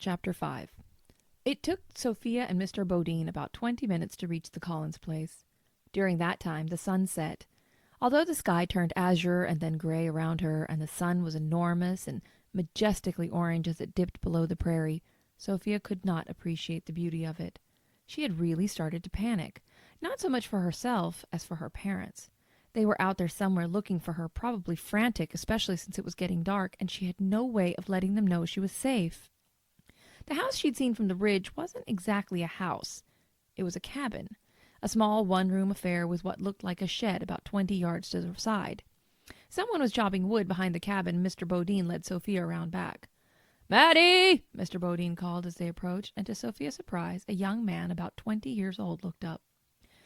Chapter 5. It took Sophia and Mr. Bodine about 20 minutes to reach the Collins place. During that time, the sun set. Although the sky turned azure and then gray around her, and the sun was enormous and majestically orange as it dipped below the prairie, Sophia could not appreciate the beauty of it. She had really started to panic, not so much for herself as for her parents. They were out there somewhere looking for her, probably frantic, especially since it was getting dark, and she had no way of letting them know she was safe. The house she'd seen from the ridge wasn't exactly a house. It was a cabin, a small one-room affair with what looked like a shed about 20 yards to the side. Someone was chopping wood behind the cabin, and Mr. Bodine led Sophia around back. "Maddie!" Mr. Bodine called as they approached, and to Sophia's surprise, a young man about 20 years old looked up.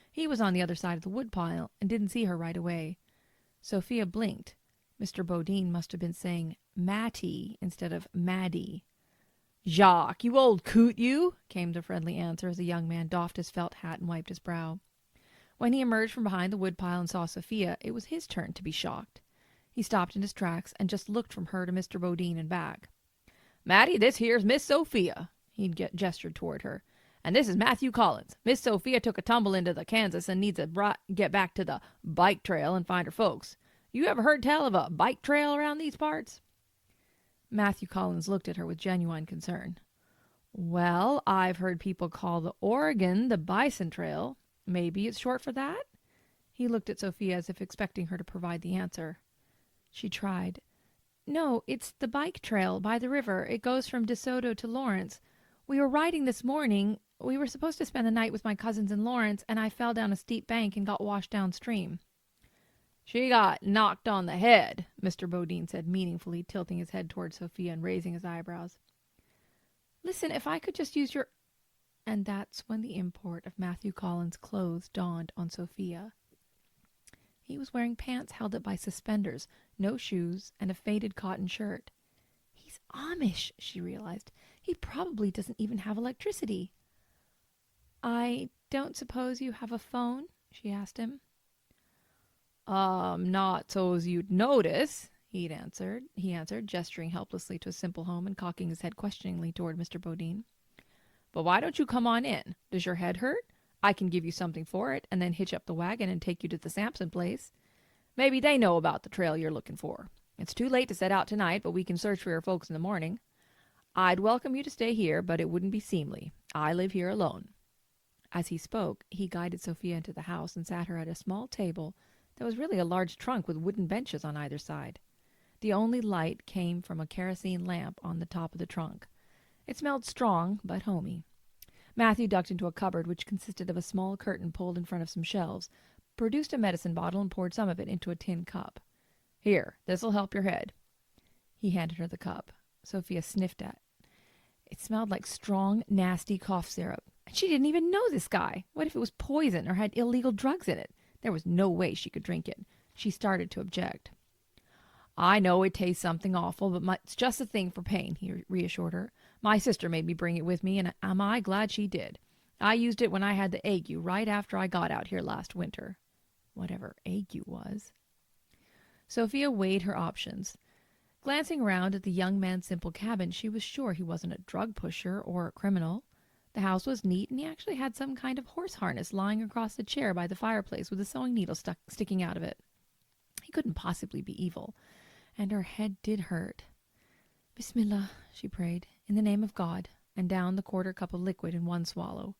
He was on the other side of the woodpile and didn't see her right away. Sophia blinked. Mr. Bodine must have been saying Mattie instead of Maddie. "Jacques, you old coot, you!" came the friendly answer as the young man doffed his felt hat and wiped his brow. When he emerged from behind the woodpile and saw Sophia, it was his turn to be shocked. He stopped in his tracks and just looked from her to Mr. Bodine and back. "Mattie, this here's Miss Sophia," he gestured toward her. "And this is Matthew Collins. Miss Sophia took a tumble into the Kansas and needs to get back to the bike trail and find her folks. You ever heard tell of a bike trail around these parts?" Matthew Collins looked at her with genuine concern. "Well, I've heard people call the Oregon the Bison Trail. Maybe it's short for that?" He looked at Sophia as if expecting her to provide the answer. She tried. "No, it's the bike trail by the river. It goes from DeSoto to Lawrence. We were riding this morning. We were supposed to spend the night with my cousins in Lawrence, and I fell down a steep bank and got washed downstream." "She got knocked on the head," Mr. Bodine said meaningfully, tilting his head toward Sophia and raising his eyebrows. "Listen, if I could just use your—" And that's when the import of Matthew Collins' clothes dawned on Sophia. He was wearing pants held up by suspenders, no shoes, and a faded cotton shirt. He's Amish, she realized. He probably doesn't even have electricity. "I don't suppose you have a phone?" she asked him. Not so's you'd notice," he answered, gesturing helplessly to a simple home and cocking his head questioningly toward Mr. Bodine. "But why don't you come on in? Does your head hurt? I can give you something for it, and then hitch up the wagon and take you to the Sampson place. Maybe they know about the trail you're looking for. It's too late to set out tonight, but we can search for your folks in the morning. I'd welcome you to stay here, but it wouldn't be seemly. I live here alone." As he spoke, he guided Sophia into the house and sat her at a small table that was really a large trunk with wooden benches on either side. The only light came from a kerosene lamp on the top of the trunk. It smelled strong, but homey. Matthew ducked into a cupboard which consisted of a small curtain pulled in front of some shelves, produced a medicine bottle, and poured some of it into a tin cup. "Here, this'll help your head." He handed her the cup. Sophia sniffed at it. It smelled like strong, nasty cough syrup. And she didn't even know this guy. What if it was poison or had illegal drugs in it? There was no way she could drink it. She started to object. "I know it tastes something awful, but it's just a thing for pain," he reassured her. "My sister made me bring it with me, and am I glad she did. I used it when I had the ague right after I got out here last winter." Whatever ague was. Sophia weighed her options. Glancing around at the young man's simple cabin, she was sure he wasn't a drug pusher or a criminal. The house was neat, and he actually had some kind of horse harness lying across the chair by the fireplace with a sewing needle sticking out of it. He couldn't possibly be evil, and her head did hurt. "Bismillah," she prayed, "in the name of God," and down the quarter cup of liquid in one swallow.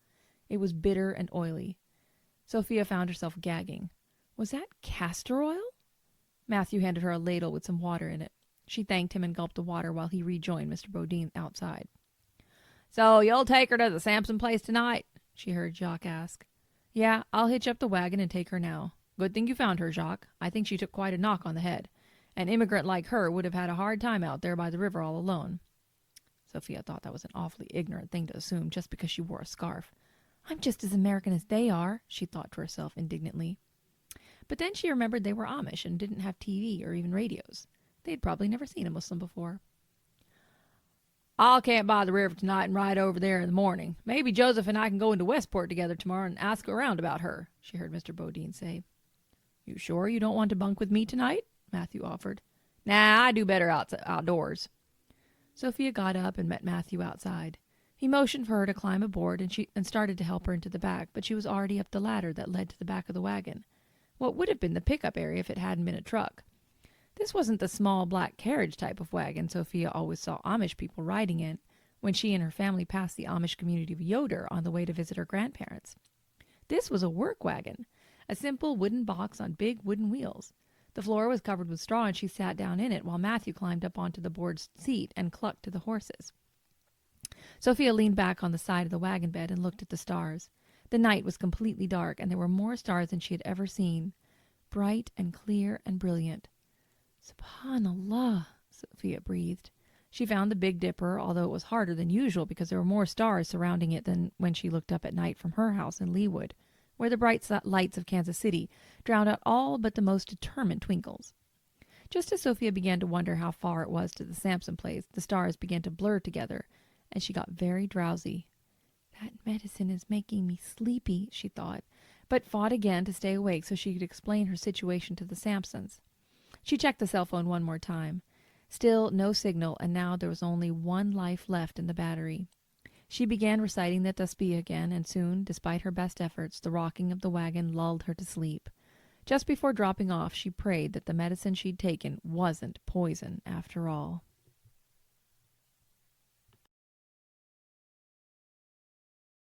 It was bitter and oily. Sophia found herself gagging. Was that castor oil? Matthew handed her a ladle with some water in it. She thanked him and gulped the water while he rejoined Mr. Bodine outside. "So you'll take her to the Sampson place tonight?" she heard Jacques ask. "Yeah, I'll hitch up the wagon and take her now. Good thing you found her, Jacques. I think she took quite a knock on the head. An immigrant like her would have had a hard time out there by the river all alone." Sophia thought that was an awfully ignorant thing to assume just because she wore a scarf. "I'm just as American as they are," she thought to herself indignantly. But then she remembered they were Amish and didn't have TV or even radios. They had probably never seen a Muslim before. "I'll camp by the river tonight and ride over there in the morning. Maybe Joseph and I can go into Westport together tomorrow and ask around about her," she heard Mr. Bodine say. "You sure you don't want to bunk with me tonight?" Matthew offered. "Nah, I do better outdoors." Sophia got up and met Matthew outside. He motioned for her to climb aboard and started to help her into the back, but she was already up the ladder that led to the back of the wagon. What would have been the pickup area if it hadn't been a truck. This wasn't the small black carriage type of wagon Sophia always saw Amish people riding in when she and her family passed the Amish community of Yoder on the way to visit her grandparents. This was a work wagon, a simple wooden box on big wooden wheels. The floor was covered with straw, and she sat down in it while Matthew climbed up onto the board seat and clucked to the horses. Sophia leaned back on the side of the wagon bed and looked at the stars. The night was completely dark, and there were more stars than she had ever seen, bright and clear and brilliant. Subhanallah, Sophia breathed. She found the Big Dipper, although it was harder than usual because there were more stars surrounding it than when she looked up at night from her house in Leawood, where the bright lights of Kansas City drowned out all but the most determined twinkles. Just as Sophia began to wonder how far it was to the Sampson place, the stars began to blur together, and she got very drowsy. That medicine is making me sleepy, she thought, but fought again to stay awake so she could explain her situation to the Sampsons. She checked the cell phone one more time. Still no signal, and now there was only one life left in the battery. She began reciting the tasbih again, and soon, despite her best efforts, the rocking of the wagon lulled her to sleep. Just before dropping off, she prayed that the medicine she'd taken wasn't poison after all.